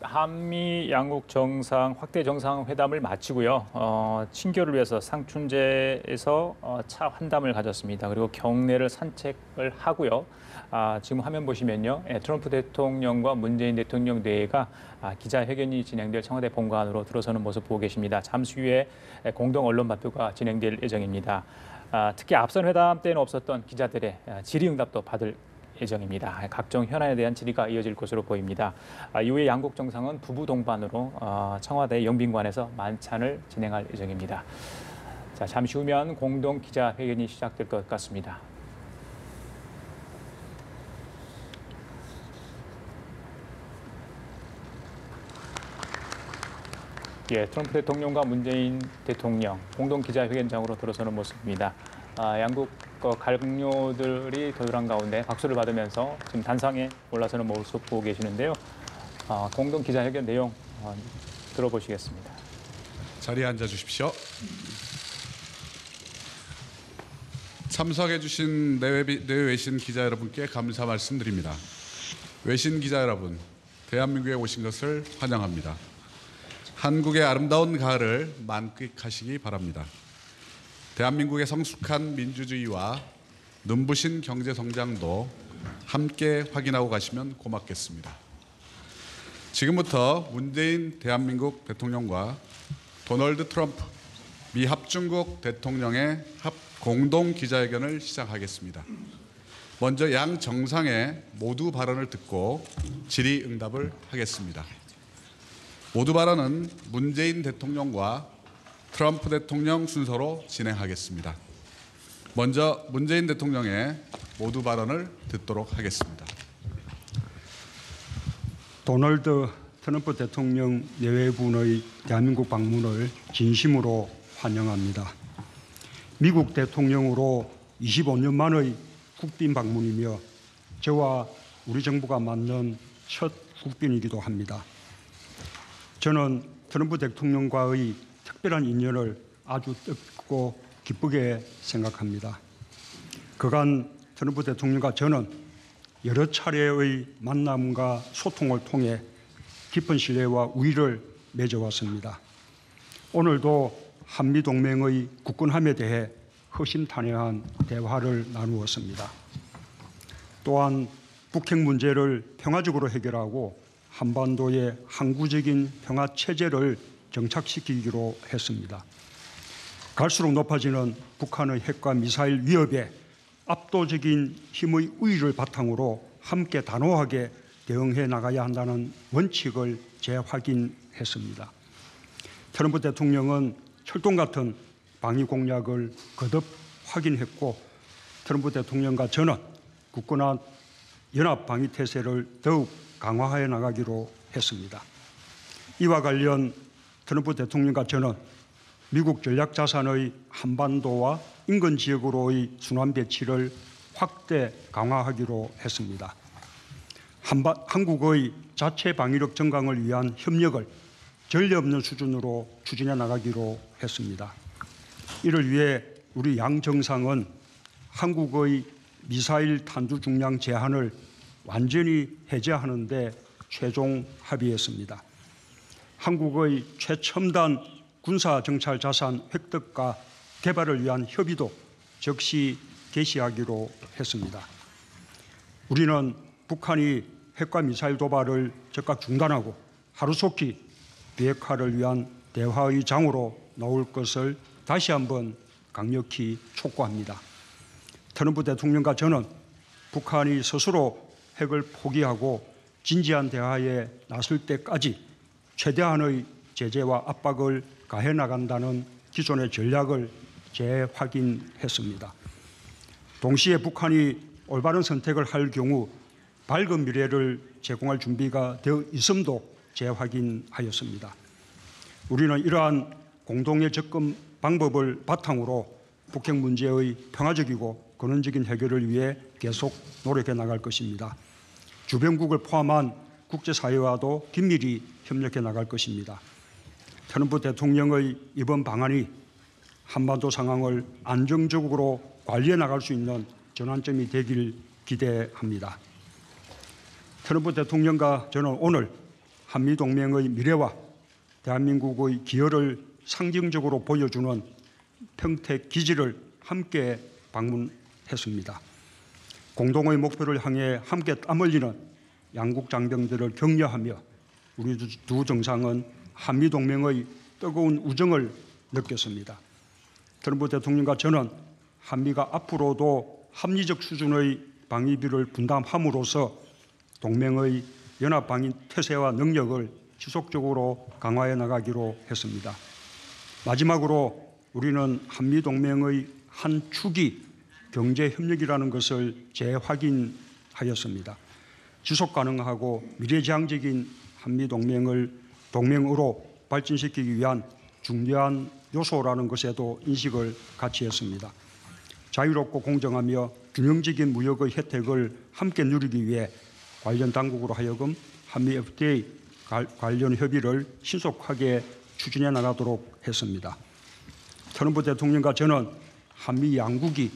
한미 양국 정상 확대 정상회담을 마치고요. 친교를 위해서 상춘제에서 차 환담을 가졌습니다. 그리고 경내를 산책을 하고요. 지금 화면 보시면요, 트럼프 대통령과 문재인 대통령 내외가 기자회견이 진행될 청와대 본관으로 들어서는 모습 보고 계십니다. 잠시 후에 공동 언론 발표가 진행될 예정입니다. 특히 앞선 회담 때는 없었던 기자들의 질의응답도 받을 예정입니다. 각종 현안에 대한 질의가 이어질 것으로 보입니다. 이후에 양국 정상은 부부 동반으로 청와대 영빈관에서 만찬을 진행할 예정입니다. 자, 잠시 후면 공동 기자회견이 시작될 것 같습니다. 예, 트럼프 대통령과 문재인 대통령 공동 기자회견장으로 들어서는 모습입니다. 양국 갈등료들이 도열한 가운데 박수를 받으면서 지금 단상에 올라서는 모습 보고 계시는데요. 공동 기자회견 내용 들어보시겠습니다. 자리에 앉아 주십시오. 참석해 주신 내외 외신 기자 여러분께 감사 말씀드립니다. 외신 기자 여러분, 대한민국에 오신 것을 환영합니다. 한국의 아름다운 가을을 만끽하시기 바랍니다. 대한민국의 성숙한 민주주의와 눈부신 경제 성장도 함께 확인하고 가시면 고맙겠습니다. 지금부터 문재인 대한민국 대통령과 도널드 트럼프 미 합중국 대통령의 공동 기자회견을 시작하겠습니다. 먼저 양 정상의 모두 발언을 듣고 질의응답을 하겠습니다. 모두 발언은 문재인 대통령과 트럼프 대통령 순서로 진행하겠습니다. 먼저 문재인 대통령의 모두 발언을 듣도록 하겠습니다. 도널드 트럼프 대통령 내외분의 대한민국 방문을 진심으로 환영합니다. 미국 대통령으로 25년 만의 국빈 방문이며 저와 우리 정부가 맞는 첫 국빈이기도 합니다. 저는 트럼프 대통령과의 특별한 인연을 아주 뜻깊고 기쁘게 생각합니다. 그간 트럼프 대통령과 저는 여러 차례의 만남과 소통을 통해 깊은 신뢰와 우위를 맺어왔습니다. 오늘도 한미동맹의 굳건함에 대해 허심탄회한 대화를 나누었습니다. 또한 북핵 문제를 평화적으로 해결하고 한반도의 항구적인 평화체제를 정착시키기로 했습니다. 갈수록 높아지는 북한의 핵과 미사일 위협에 압도적인 힘의 우위를 바탕으로 함께 단호하게 대응해 나가야 한다는 원칙을 재확인했습니다. 트럼프 대통령은 철동 같은 방위 공약을 거듭 확인했고 트럼프 대통령과 저는 굳건한 연합 방위 태세를 더욱 강화해 나가기로 했습니다. 이와 관련 트럼프 대통령과 저는 미국 전략자산의 한반도와 인근 지역으로의 순환 배치를 확대 강화하기로 했습니다. 한국의 자체 방위력 증강을 위한 협력을 전례 없는 수준으로 추진해 나가기로 했습니다. 이를 위해 우리 양 정상은 한국의 미사일 탄두 중량 제한을 완전히 해제하는 데 최종 합의했습니다. 한국의 최첨단 군사 정찰 자산 획득과 개발을 위한 협의도 즉시 개시하기로 했습니다. 우리는 북한이 핵과 미사일 도발을 즉각 중단하고 하루속히 비핵화를 위한 대화의 장으로 나올 것을 다시 한번 강력히 촉구합니다. 트럼프 대통령과 저는 북한이 스스로 핵을 포기하고 진지한 대화에 나설 때까지 최대한의 제재와 압박을 가해 나간다는 기존의 전략을 재확인했습니다. 동시에 북한이 올바른 선택을 할 경우 밝은 미래를 제공할 준비가 되어 있음도 재확인하였습니다. 우리는 이러한 공동의 접근 방법을 바탕으로 북핵 문제의 평화적이고 근원적인 해결을 위해 계속 노력해 나갈 것입니다. 주변국을 포함한 국제사회와도 긴밀히 협력해 나갈 것입니다. 트럼프 대통령의 이번 방안이 한반도 상황을 안정적으로 관리해 나갈 수 있는 전환점이 되길 기대합니다. 트럼프 대통령과 저는 오늘 한미동맹의 미래와 대한민국의 기여를 상징적으로 보여주는 평택 기지를 함께 방문했습니다. 공동의 목표를 향해 함께 땀 흘리는 양국 장병들을 격려하며 우리 두 정상은 한미동맹의 뜨거운 우정을 느꼈습니다. 트럼프 대통령과 저는 한미가 앞으로도 합리적 수준의 방위비를 분담함으로써 동맹의 연합 방위 태세와 능력을 지속적으로 강화해 나가기로 했습니다. 마지막으로 우리는 한미동맹의 한 축이 경제협력이라는 것을 재확인하였습니다. 지속 가능하고 미래지향적인 한미동맹을 동맹으로 발전시키기 위한 중요한 요소라는 것에도 인식을 같이 했습니다. 자유롭고 공정하며 균형적인 무역의 혜택을 함께 누리기 위해 관련 당국으로 하여금 한미 FTA 관련 협의를 신속하게 추진해 나가도록 했습니다. 트럼프 대통령과 저는 한미 양국이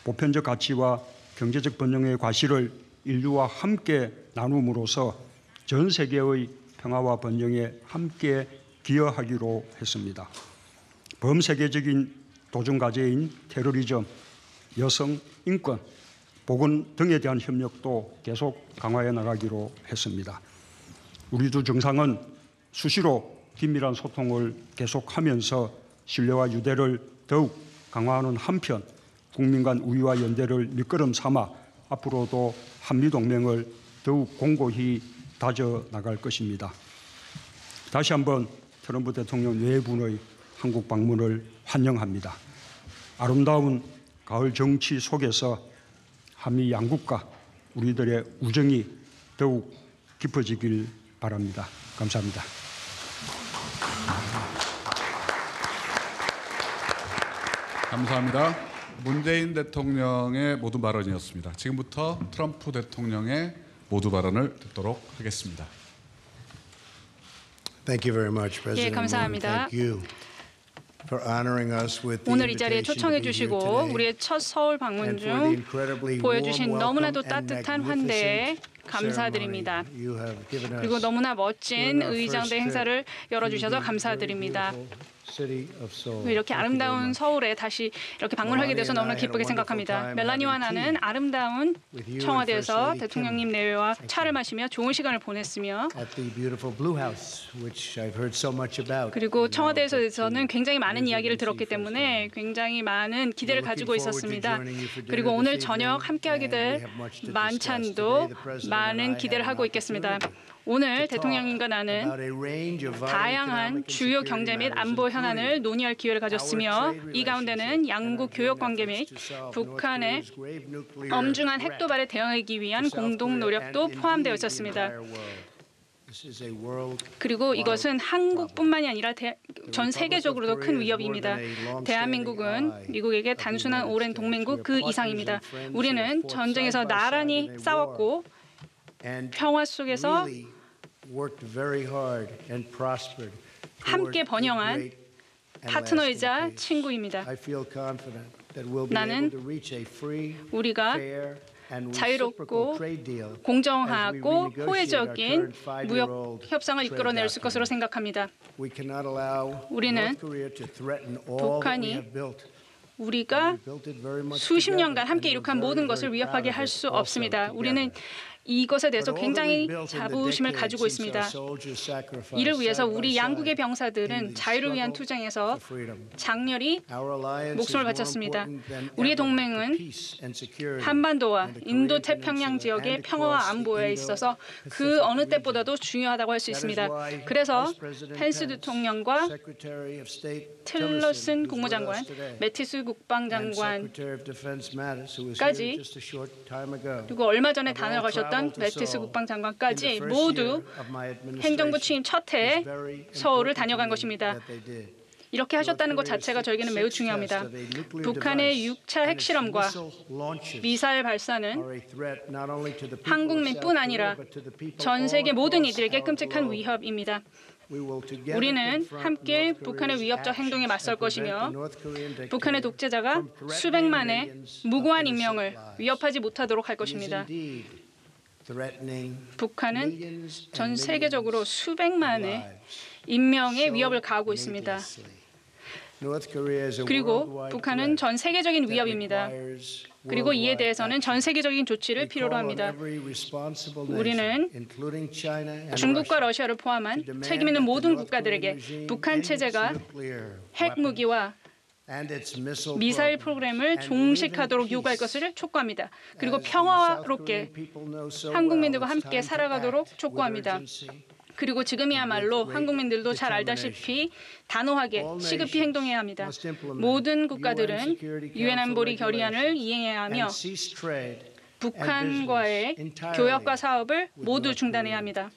보편적 가치와 경제적 번영의 과실을 인류와 함께 나눔으로써 전 세계의 평화와 번영에 함께 기여하기로 했습니다. 범세계적인 도전과제인 테러리즘, 여성, 인권, 보건 등에 대한 협력도 계속 강화해 나가기로 했습니다. 우리 두 정상은 수시로 긴밀한 소통을 계속하면서 신뢰와 유대를 더욱 강화하는 한편 국민 간 우위와 연대를 밑거름 삼아 앞으로도 한미동맹을 더욱 공고히 다져나갈 것입니다. 다시 한번 트럼프 대통령 외분의 한국 방문을 환영합니다. 아름다운 가을 정치 속에서 한미 양국과 우리들의 우정이 더욱 깊어지길 바랍니다. 감사합니다. 감사합니다. 문재인 대통령의 모두 발언이었습니다. 지금부터 트럼프 대통령의 모두 발언을 듣도록 하겠습니다. Thank you very much, President. 예, 감사합니다. Thank you for honoring us with the 오늘 이 자리에 invitation to 초청해 be here 주시고 today 우리의 첫 서울 방문 and for the 중 incredibly 보여주신 warm 너무나도 welcome and 따뜻한 환대에 magnificent 감사드립니다. ceremony you have given us 그리고 너무나 멋진 during our 의장대 first 행사를 trip to 열어주셔서 the 감사드립니다. very beautiful city of Seoul. 이렇게 Thank you very 아름다운 much. 서울에 다시 이렇게 방문하게 돼서 너무나 기쁘게 생각합니다. 멜라니와 나는 아름다운 청와대에서 대통령님 내외와 차를 마시며 좋은 시간을 보냈으며 At the beautiful Blue House, which I've heard so much about. 그리고 now 청와대에서는 that 굉장히 많은 the 이야기를 들었기 presidency 때문에 굉장히 많은 기대를 가지고 있었습니다. 그리고 오늘 저녁 함께하게 될 만찬도 많은 기대를 하고 있겠습니다. 오늘 대통령님과 나는 다양한 주요 경제 및 안보 현안을 논의할 기회를 가졌으며 이 가운데는 양국 교역 관계 및 북한의 엄중한 핵 도발에 대응하기 위한 공동 노력도 포함되어 있었습니다. 그리고 이것은 한국뿐만이 아니라 전 세계적으로도 큰 위협입니다. 대한민국은 미국에게 단순한 오랜 동맹국 그 이상입니다. 우리는 전쟁에서 나란히 싸웠고 평화 속에서 함께 번영한 파트너이자 친구입니다. 나는 우리가 자유롭고 공정하고 호혜적인 무역 협상을 이끌어낼 것으로 생각합니다. 우리는 북한이 우리가 수십 년간 함께 이룩한 모든 것을 위협하게 할 수 없습니다. 우리는 이것에 대해서 굉장히 자부심을 가지고 있습니다. 이를 위해서 우리 양국의 병사들은 자유를 위한 투쟁에서 장렬히 목숨을 바쳤습니다. 우리의 동맹은 한반도와 인도 태평양 지역의 평화와 안보에 있어서 그 어느 때보다도 중요하다고 할 수 있습니다. 그래서 펜스 대통령과 틸러슨 국무장관, 매티스 국방장관까지 그리고 얼마 전에 다녀가셨던 매티스 국방장관까지 모두 행정부 취임 첫 해에 서울을 다녀간 것입니다. 이렇게 하셨다는 것 자체가 저에게는 매우 중요합니다. 북한의 6차 핵실험과 미사일 발사는 한국민뿐 아니라 전 세계 모든 이들에게 끔찍한 위협입니다. 우리는 함께 북한의 위협적 행동에 맞설 것이며 북한의 독재자가 수백만의 무고한 인명을 위협하지 못하도록 할 것입니다. 북한은 전 세계적으로 수백만의 인명의 위협을 가하고 있습니다. 그리고 북한은 전 세계적인 위협입니다. 그리고 이에 대해서는 전 세계적인 조치를 필요로 합니다. 우리는 중국과 러시아를 포함한 책임 있는 모든 국가들에게 북한 체제가 핵무기와 미사일 프로그램을 종식하도록 요구할 것을 촉구합니다. 그리고 평화롭게 한국민들과 함께 살아가도록 촉구합니다. 그리고 지금이야말로 한국민들도 잘 알다시피 단호하게 시급히 행동해야 합니다. 모든 국가들은 유엔 안보리 결의안을 이행해야 하며 북한과의 교역과 사업을 모두 중단해야 합니다.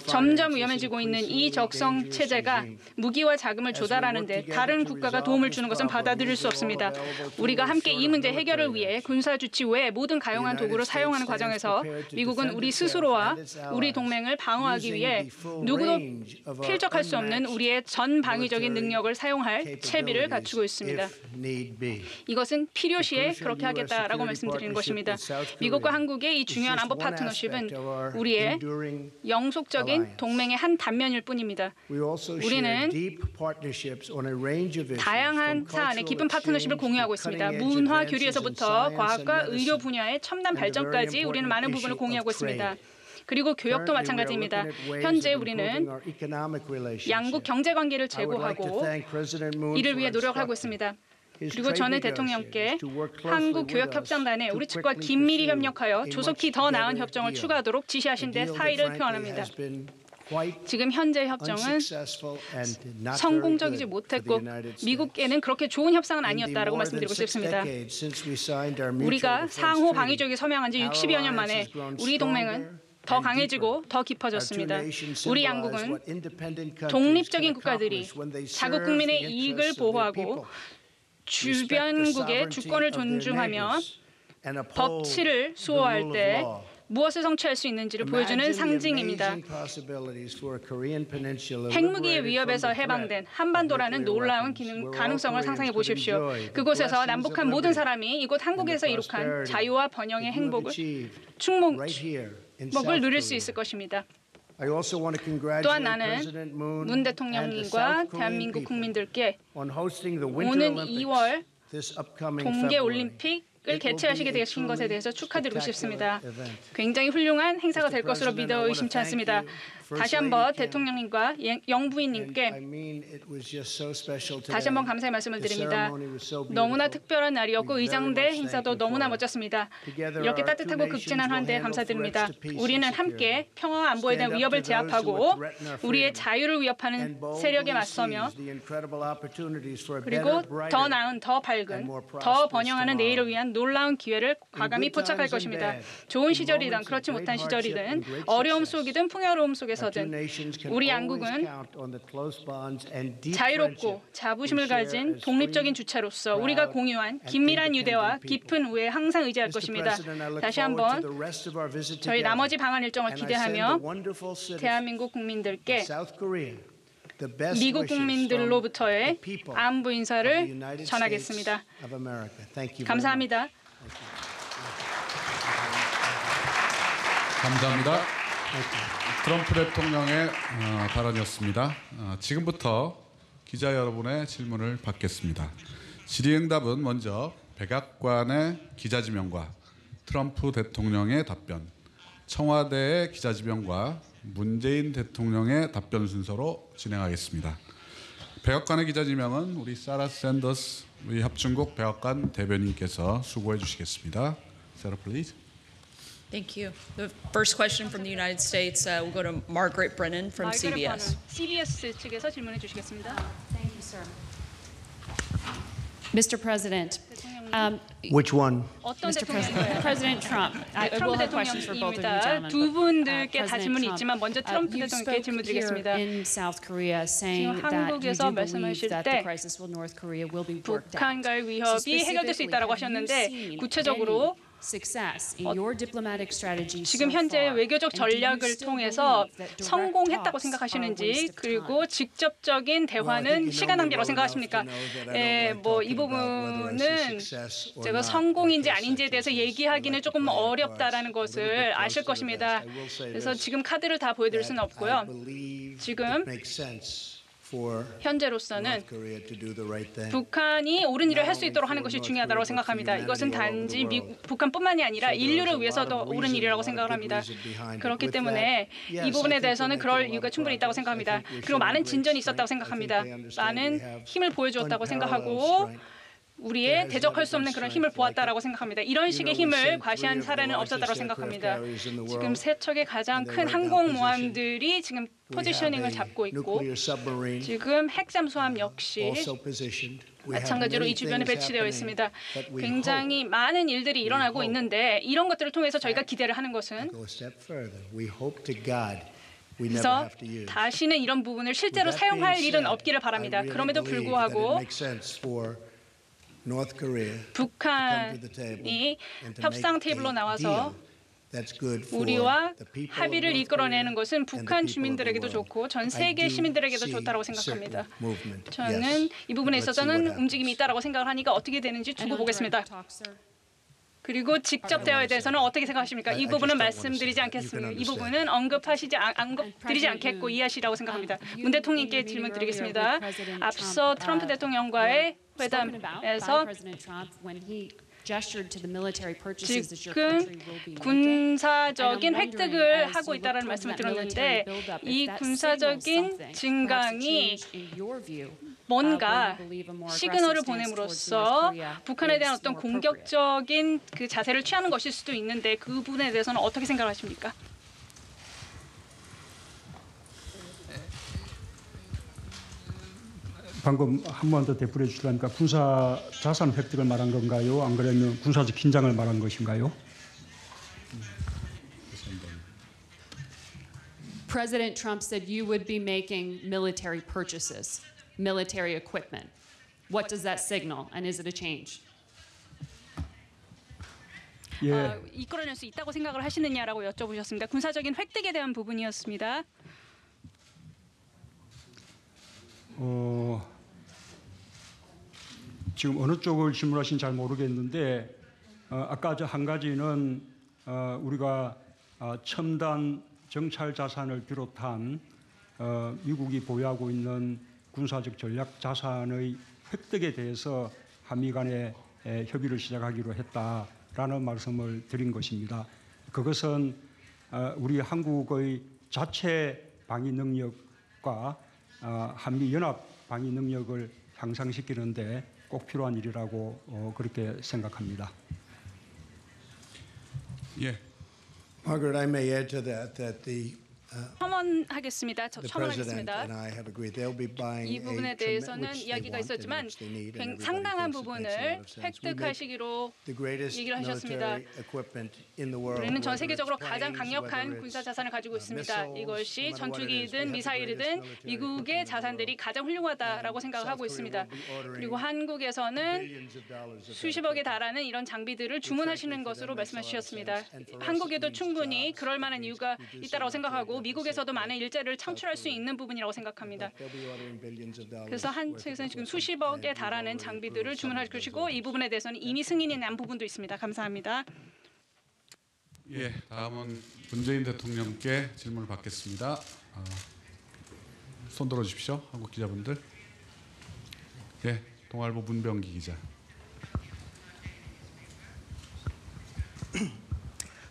점점 위험해지고 있는 이 적성 체제가 무기와 자금을 조달하는 데 다른 국가가 도움을 주는 것은 받아들일 수 없습니다. 우리가 함께 이 문제 해결을 위해 군사 조치 외에 모든 가용한 도구를 사용하는 과정에서 미국은 우리 스스로와 우리 동맹을 방어하기 위해 누구도 필적할 수 없는 우리의 전 방위적인 능력을 사용할 채비를 갖추고 있습니다. 이것은 필요시에 그렇게 하겠다라고 말씀드리는 것입니다. 미국과 한국의 이 중요한 안보 파트너십은 우리의 영속적인 동맹의 한 단면일 뿐입니다. 우리는 다양한 사안의 깊은 파트너십을 공유하고 있습니다. 문화 교류에서부터 과학과 의료 분야의 첨단 발전까지 우리는 많은 부분을 공유하고 있습니다. 그리고 교역도 마찬가지입니다. 현재 우리는 양국 경제 관계를 제고하고 이를 위해 노력하고 있습니다. 그리고 저는 대통령께 한국교역협정단에 우리 측과 긴밀히 협력하여 조속히 더 나은 협정을 추가하도록 지시하신 데 사의를 표합니다. 지금 현재 협정은 성공적이지 못했고 미국에는 그렇게 좋은 협상은 아니었다라고 말씀드리고 싶습니다. 우리가 상호 방위조약에 서명한 지 60여 년 만에 우리 동맹은 더 강해지고 더 깊어졌습니다. 우리 양국은 독립적인 국가들이 자국 국민의 이익을 보호하고 주변국의 주권을 존중하며 법치를 수호할 때 무엇을 성취할 수 있는지를 보여주는 상징입니다. 핵무기의 위협에서 해방된 한반도라는 놀라운 가능성을 상상해 보십시오. 그곳에서 남북한 모든 사람이 이곳 한국에서 이룩한 자유와 번영의 행복을 축복을 누릴 수 있을 것입니다. 또한 나는 문 대통령님과 대한민국 국민들께 오는 2월 동계올림픽을 개최하시게 되신 것에 대해서 축하드리고 싶습니다. 굉장히 훌륭한 행사가 될 것으로 믿어 의심치 않습니다. 다시 한번 대통령님과 영부인님께 다시 한번 감사의 말씀을 드립니다. 너무나 특별한 날이었고 의장대 행사도 너무나 멋졌습니다. 이렇게 따뜻하고 극진한 환대에 감사드립니다. 우리는 함께 평화와 안보에 대한 위협을 제압하고 우리의 자유를 위협하는 세력에 맞서며 그리고 더 나은, 더 밝은, 더 번영하는 내일을 위한 놀라운 기회를 과감히 포착할 것입니다. 좋은 시절이든 그렇지 못한 시절이든 어려움 속이든 풍요로움 속에서든 우리 양국은 자유롭고 자부심을 가진 독립적인 주체로서 우리가 공유한 긴밀한 유대와 깊은 우애에 항상 의지할 것입니다. 다시 한번 저희 나머지 방한 일정을 기대하며 대한민국 국민들께 미국 국민들로부터의 안부 인사를 전하겠습니다. 감사합니다. 감사합니다. 트럼프 대통령의 발언이었습니다. 지금부터 기자 여러분의 질문을 받겠습니다. 질의응답은 먼저 백악관의 기자지명과 트럼프 대통령의 답변, 청와대의 기자지명과 문재인 대통령의 답변 순서로 진행하겠습니다. 백악관의 기자지명은 우리 사라 샌더스 우리 합중국 백악관 대변인께서 수고해 주시겠습니다. Sarah, please. Thank you. The first question from the United States will go to Margaret Brennan from CBS. CBS 측에서 질문해 주시겠습니다. Thank you, sir. Mr. President, Which one? 어떤 Mr. 대통령인가요? President Trump. I will 트럼프 have questions for both of you 대통령입니다. gentlemen. 두 분들께 다 President 질문이 Trump, 있지만 먼저 트럼프 you 대통령께 질문 spoke here 드리겠습니다. in South Korea saying that you 한국에서 do believe 말씀하실 that 때 the crisis with North Korea will be worked out. 북한과의 위협이 해결될 수 있다고 하셨는데 구체적으로 success in your diplomatic strategy 지금 so 현재 far? 외교적 And do you 전략을 still 통해서 believe that direct 성공했다고 talks are a 생각하시는지 waste of time? 그리고 직접적인 대화는 시간 낭비라고 생각하십니까? 뭐 이 부분은 제가 성공인지 아닌지에 대해서 얘기하기는 조금 어렵다라는 것을 아실 것입니다. 그래서 지금 카드를 다 보여드릴 수는 없고요. 지금 현재로서는 북한이 옳은 일을 할 수 있도록 하는 것이 중요하다고 생각합니다. 이것은 단지 북한뿐만이 아니라 인류를 위해서도 옳은 일이라고 생각을 합니다. 그렇기 때문에 이 부분에 대해서는 그럴 이유가 충분히 있다고 생각합니다. 그리고 많은 진전이 있었다고 생각합니다. 많은 힘을 보여주었다고 생각하고 우리의 대적할 수 없는 그런 힘을 보았다라고 생각합니다. 이런 식의 힘을 과시한 사례는 없었다고 생각합니다. 지금 세 척의 가장 큰 항공모함들이 지금 포지셔닝을 잡고 있고 지금 핵잠수함 역시 마찬가지로 이 주변에 배치되어 있습니다. 굉장히 많은 일들이 일어나고 있는데 이런 것들을 통해서 저희가 기대를 하는 것은 그래서 다시는 이런 부분을 실제로 사용할 일은 없기를 바랍니다. 그럼에도 불구하고 북한이 협상 테이블로 나와서 우리와 합의를 이끌어내는 것은 북한 주민들에게도 좋고 전 세계 시민들에게도 좋다고 생각합니다. 저는 이 부분에 있어서는 움직임이 있다고 생각을 하니까 어떻게 되는지 두고 보겠습니다. 그리고 직접 대화에 대해서는 어떻게 생각하십니까? 이 부분은 말씀드리지 않겠습니다. 이 부분은 언급드리지 않겠고 이해하시라고 생각합니다. 문 대통령께 질문드리겠습니다. 앞서 트럼프 대통령과의 회담에서 지금 군사적인 획득을 하고 있다는 말씀을 들었는데 이 군사적인 증강이 뭔가 시그널을 보냄으로써 북한에 대한 어떤 공격적인 그 자세를 취하는 것일 수도 있는데 그 부분에 대해서는 어떻게 생각하십니까? 방금 한 번 더 되풀이해 주시려니까 군사 자산 획득을 말한 건가요? 안 그러면 군사적 긴장을 말한 것인가요? President Trump said you would be making military purchases, military equipment. What does that signal, and is it a change? 이끌어낼 수 있다고 생각을 하시느냐라고 여쭤보셨습니다. 군사적인 획득에 대한 부분이었습니다. 지금 어느 쪽을 질문하신지 잘 모르겠는데 아까 저 한 가지는 우리가 첨단 정찰 자산을 비롯한 미국이 보유하고 있는 군사적 전략 자산의 획득에 대해서 한미 간에 협의를 시작하기로 했다라는 말씀을 드린 것입니다. 그것은 우리 한국의 자체 방위 능력과 한미 연합 방위 능력을 향상시키는데 꼭 필요한 일이라고 그렇게 생각합니다. 예. Margaret, I may add to that the 첨언하겠습니다. the 첨언하겠습니다. president and I have agreed they'll be buying 이 부분에 대해서는 이야기가 있었지만 상당한 부분을 획득하시기로 얘기를 하셨습니다. 우리는 전 세계적으로 가장 강력한 군사 자산을 가지고 있습니다. 이것이 전투기든 미사일이든 미국의 자산들이 가장 훌륭하다라고 생각을 하고 있습니다. 그리고 한국에서는 수십억에 달하는 이런 장비들을 주문하시는 것으로 말씀하셨습니다. 한국에도 충분히 그럴 만한 이유가 있다고 생각하고 미국에서도 많은 일자리를 창출할 수 있는 부분이라고 생각합니다. 그래서 한측에서는 지금 수십억에 달하는 장비들을 주문할 것이고 이 부분에 대해서는 이미 승인이 난 부분도 있습니다. 감사합니다. 예, 다음은 문재인 대통령께 질문을 받겠습니다. 손 들어주십시오, 한국 기자분들. 예, 동아일보 문병기 기자.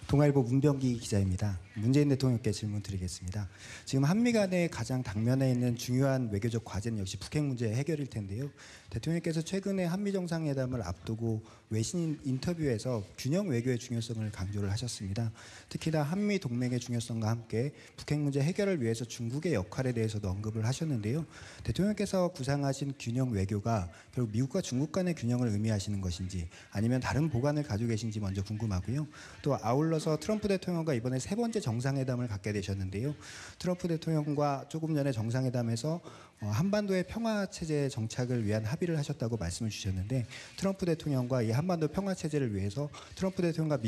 동아일보 문병기 기자입니다. 문재인 대통령께 질문 드리겠습니다. 지금 한미 간의 가장 당면에 있는 중요한 외교적 과제는 역시 북핵 문제 해결일 텐데요. 대통령께서 최근에 한미 정상회담을 앞두고 외신 인터뷰에서 균형 외교의 중요성을 강조를 하셨습니다. 특히나 한미 동맹의 중요성과 함께 북핵 문제 해결을 위해서 중국의 역할에 대해서도 언급을 하셨는데요. 대통령께서 구상하신 균형 외교가 결국 미국과 중국 간의 균형을 의미하시는 것인지 아니면 다른 보관을 가지고 계신지 먼저 궁금하고요. 또 아울러서 트럼프 대통령과 이번에 세 번째 정상회담을 갖게 되셨는데요. 트럼프 대통령과 조금 전에 정상회담에서 한반도의 평화 체제 정착을 위한 합의를 하셨다고 말씀을 주셨는데 트럼프 대통령과 이 한반도 평화 체제를 위해서 트럼프 대통령과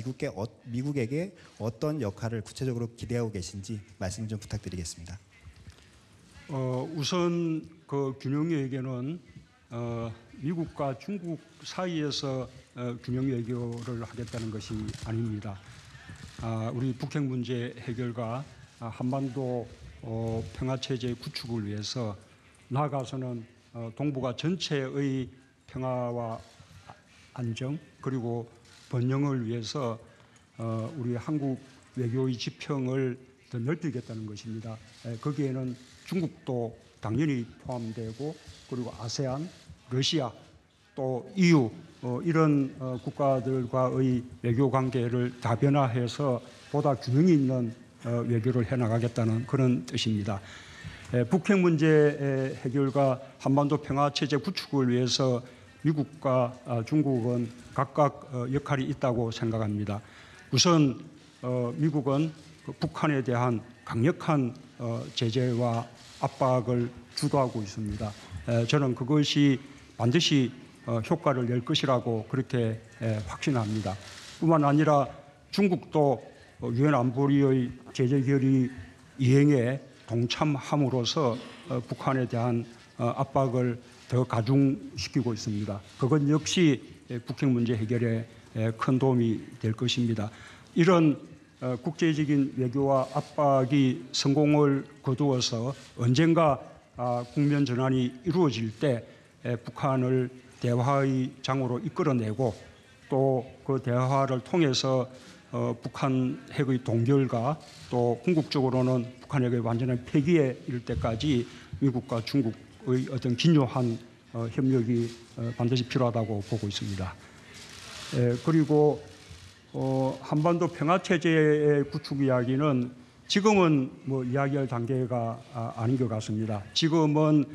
미국에게 어떤 역할을 구체적으로 기대하고 계신지 말씀 좀 부탁드리겠습니다. 우선 그 균형 외교는 미국과 중국 사이에서 균형 외교를 하겠다는 것이 아닙니다. 우리 북핵 문제 해결과 한반도 평화 체제 구축을 위해서 나아가서는 동북아 전체의 평화와 안정 그리고 번영을 위해서 우리 한국 외교의 지평을 더 넓히겠다는 것입니다. 거기에는 중국도 당연히 포함되고 그리고 아세안, 러시아 또 EU 이런 국가들과의 외교 관계를 다변화해서 보다 균형이 있는 외교를 해나가겠다는 그런 뜻입니다. 북핵 문제 해결과 한반도 평화 체제 구축을 위해서 미국과 중국은 각각 역할이 있다고 생각합니다. 우선 미국은 북한에 대한 강력한 제재와 압박을 주도하고 있습니다. 저는 그것이 반드시 효과를 낼 것이라고 그렇게 확신합니다. 뿐만 아니라 중국도 유엔 안보리의 제재 결의 이행에 동참함으로써 북한에 대한 압박을 더 가중시키고 있습니다. 그것 역시 북핵 문제 해결에 큰 도움이 될 것입니다. 이런 국제적인 외교와 압박이 성공을 거두어서 언젠가 국면 전환이 이루어질 때 북한을 대화의 장으로 이끌어내고 또 그 대화를 통해서 북한 핵의 동결과 또 궁극적으로는 북한 핵의 완전한 폐기에 이를 때까지 미국과 중국의 어떤 긴요한 협력이 반드시 필요하다고 보고 있습니다. 그리고 한반도 평화체제의 구축 이야기는 지금은 뭐 이야기할 단계가 아닌 것 같습니다. 지금은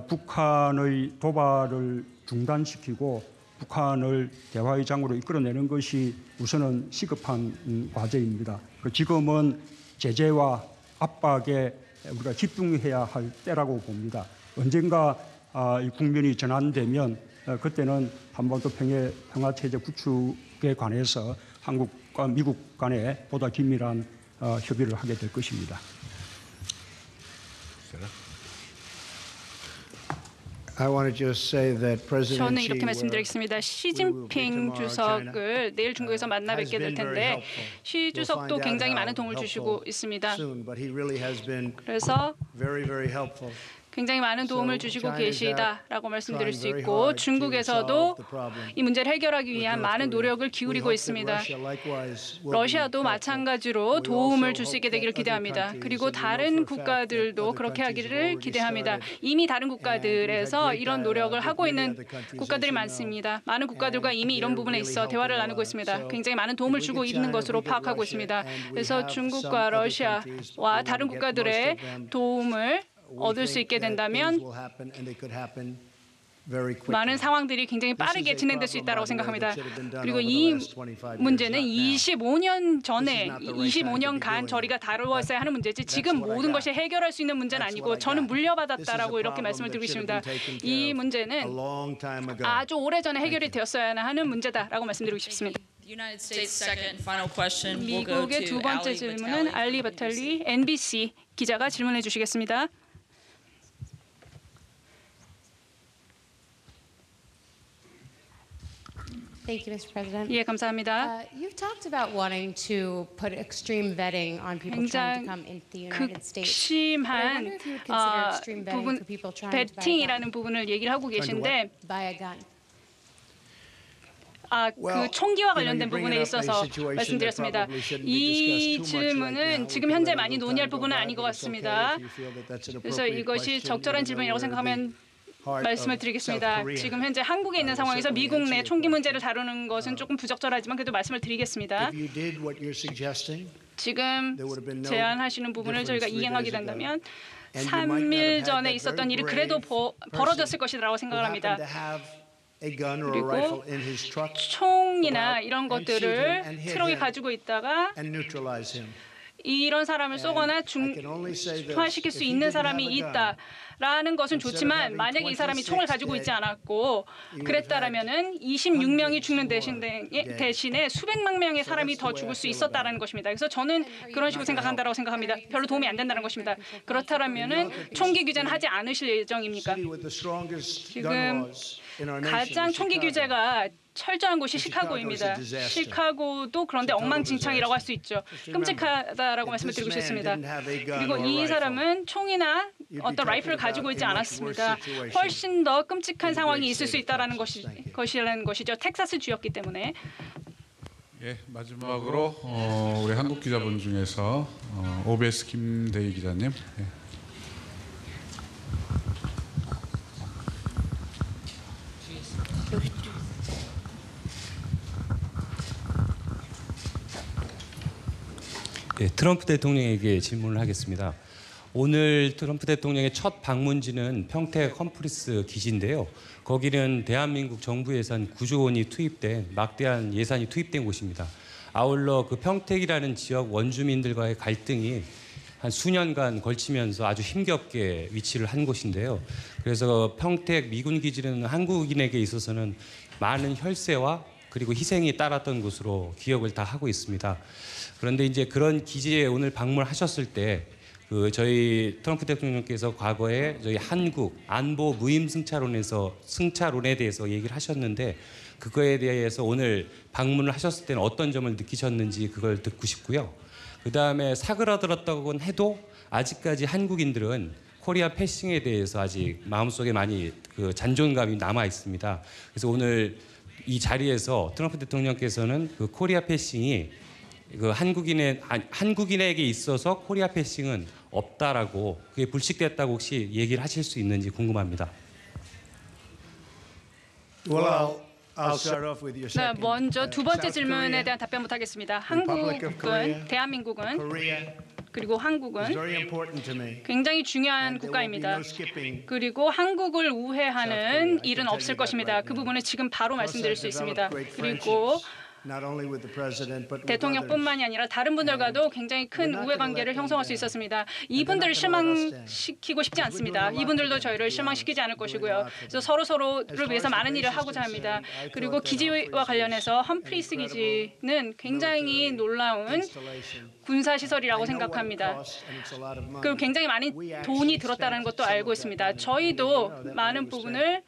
북한의 도발을 중단시키고 북한을 대화의 장으로 이끌어내는 것이 우선은 시급한 과제입니다. 지금은 제재와 압박에 우리가 집중해야 할 때라고 봅니다. 언젠가 이 국면이 전환되면 그때는 한반도 평화체제 구축에 관해서 한국과 미국 간에 보다 긴밀한 협의를 하게 될 것입니다. 저는 이렇게 말씀드리겠습니다. 시진핑 주석을 내일 중국에서 만나 뵙게 될 텐데 시 주석도 굉장히 많은 도움을 주시고 있습니다. 그래서 굉장히 많은 도움을 주시고 계시다라고 말씀드릴 수 있고 중국에서도 이 문제를 해결하기 위한 많은 노력을 기울이고 있습니다. 러시아도 마찬가지로 도움을 줄 수 있게 되기를 기대합니다. 그리고 다른 국가들도 그렇게 하기를 기대합니다. 이미 다른 국가들에서 이런 노력을 하고 있는 국가들이 많습니다. 많은 국가들과 이미 이런 부분에 있어 대화를 나누고 있습니다. 굉장히 많은 도움을 주고 있는 것으로 파악하고 있습니다. 그래서 중국과 러시아와 다른 국가들의 도움을 얻을 수 있게 된다면 많은 상황들이 굉장히 빠르게 진행될 수 있다고 생각합니다. 그리고 이 문제는 25년 전에 25년간 저희가 다루었어야 하는 문제지 지금 모든 것이 해결할 수 있는 문제는 아니고 저는 물려받았다라고 이렇게 말씀을 드리고 있습니다. 이 문제는 아주 오래전에 해결이 되었어야 하는 문제다라고 말씀드리고 싶습니다. 미국의 두 번째 질문은 알리 바탈리 NBC 기자가 질문해 주시겠습니다. Thank you, Mr. President. 예, 감사합니다. You've talked about wanting to put extreme vetting on people trying to come into the United States. 극심한 부분, 베팅이라는 부분을 얘기를 하고 계신데 그 총기와 관련된 부분에 있어서 말씀드렸습니다. 이 질문은 지금 현재 많이 논의할 부분은 아닌 것 같습니다. 그래서 이것이 적절한 질문이라고 생각하면 말씀을 드리겠습니다. 지금 현재 한국에 있는 상황에서 미국 내 총기 문제를 다루는 것은 조금 부적절하지만 그래도 말씀을 드리겠습니다. 지금 제안하시는 부분을 저희가 이행하게 된다면 3일 전에 있었던 일이 그래도 벌어졌을 것이라고 생각을 합니다. 그리고 총이나 이런 것들을 트럭에 가지고 있다가 이런 사람을 쏘거나 중화시킬 수 있는 사람이 있다라는 것은 좋지만 만약에 이 사람이 총을 가지고 있지 않았고 그랬다라면은 26명이 죽는 대신에 수백만 명의 사람이 더 죽을 수 있었다라는 것입니다. 그래서 저는 그런 식으로 생각한다라고 생각합니다. 별로 도움이 안 된다는 것입니다. 그렇다면은 총기 규제는 하지 않으실 예정입니까? 지금 가장 총기 규제가 철저한 곳이 시카고입니다. 시카고도 그런데 엉망진창이라고 할 수 있죠. 끔찍하다라고 말씀을 드리고 싶습니다. 그리고 이 사람은 총이나 어떤 라이플을 가지고 있지 않았습니다. 훨씬 더 끔찍한 상황이 있을 수 있다라는 것이라는 것이죠. 텍사스 주였기 때문에. 예, 마지막으로 우리 한국 기자분 중에서 OBS 김대희 기자님. 예. 네, 트럼프 대통령에게 질문을 하겠습니다. 오늘 트럼프 대통령의 첫 방문지는 평택 험프리스 기지인데요. 거기는 대한민국 정부 예산 9조 원이 투입된 막대한 예산이 투입된 곳입니다. 아울러 그 평택이라는 지역 원주민들과의 갈등이 한 수년간 걸치면서 아주 힘겹게 위치를 한 곳인데요. 그래서 평택 미군 기지는 한국인에게 있어서는 많은 혈세와 그리고 희생이 따랐던 곳으로 기억을 다 하고 있습니다. 그런데 이제 그런 기지에 오늘 방문하셨을 때 저희 트럼프 대통령께서 과거에 저희 한국 안보 무임 승차론에 대해서 얘기를 하셨는데 그거에 대해서 오늘 방문을 하셨을 때는 어떤 점을 느끼셨는지 그걸 듣고 싶고요. 그 다음에 사그라들었다고는 해도 아직까지 한국인들은 코리아 패싱에 대해서 아직 마음속에 많이 그 잔존감이 남아 있습니다. 그래서 오늘 이 자리에서 트럼프 대통령께서는 그 코리아 패싱이 그 한국인에게 있어서 코리아 패싱은 없다라고 그게 불식됐다고 혹시 얘기를 하실 수 있는지 궁금합니다. 네, 먼저 두 번째 질문에 대한 답변부터 하겠습니다. 한국은, 대한민국은 그리고 한국은 굉장히 중요한 국가입니다. 그리고 한국을 우회하는 일은 없을 것입니다. 그 부분은 지금 바로 말씀드릴 수 있습니다. 그리고 대통령뿐만이 아니라 다른 분들과도 굉장히 큰 우애 관계를 형성할 수 있었습니다. 이분들을 실망시키고 싶지 않습니다. 이분들도 저희를 실망시키지 않을 것이고요. 그래서 서로를 위해서 많은 일을 하고자 합니다. 그리고 기지와 관련해서 험프리스 기지는 굉장히 놀라운 군사시설이라고 생각합니다. 그리고 굉장히 많은 돈이 들었다는 것도 알고 있습니다. 저희도 많은 부분을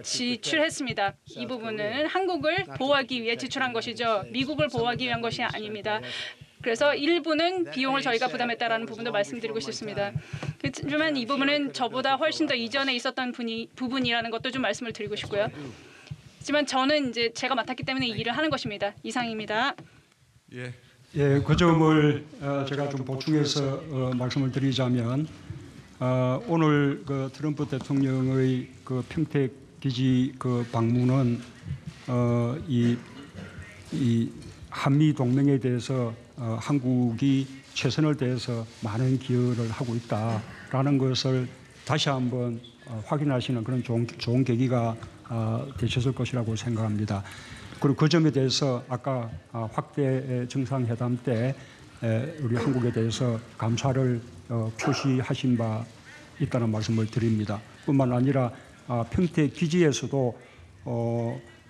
지출했습니다. 이 부분은 한국을 보호하기 위해 지출한 것이죠. 미국을 보호하기 위한 것이 아닙니다. 그래서 일부는 비용을 저희가 부담했다라는 부분도 말씀드리고 싶습니다. 하지만 이 부분은 저보다 훨씬 더 이전에 있었던 부분이라는 것도 좀 말씀을 드리고 싶고요. 하지만 저는 이제 제가 맡았기 때문에 이 일을 하는 것입니다. 이상입니다. 예, 그 점을 제가 좀 보충해서 말씀을 드리자면 오늘 그 트럼프 대통령의 그 평택 기지 그 방문은 이 한미 동맹에 대해서 한국이 최선을 다해서 많은 기여를 하고 있다라는 것을 다시 한번 확인하시는 그런 좋은 계기가 되셨을 것이라고 생각합니다. 그리고 그 점에 대해서 아까 확대 정상회담 때 우리 한국에 대해서 감사를 표시하신 바 있다는 말씀을 드립니다. 뿐만 아니라 평택 기지에서도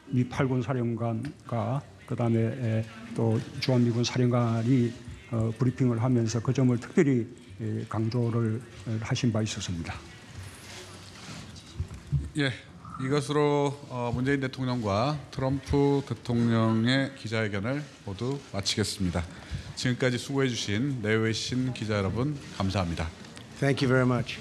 미 8군 사령관과 그다음에 또 주한미군 사령관이 브리핑을 하면서 그 점을 특별히 강조를 하신 바 있었습니다. 예, 이것으로 문재인 대통령과 트럼프 대통령의 기자회견을 모두 마치겠습니다. 지금까지 수고해 주신 내외신 기자 여러분 감사합니다. Thank you very much.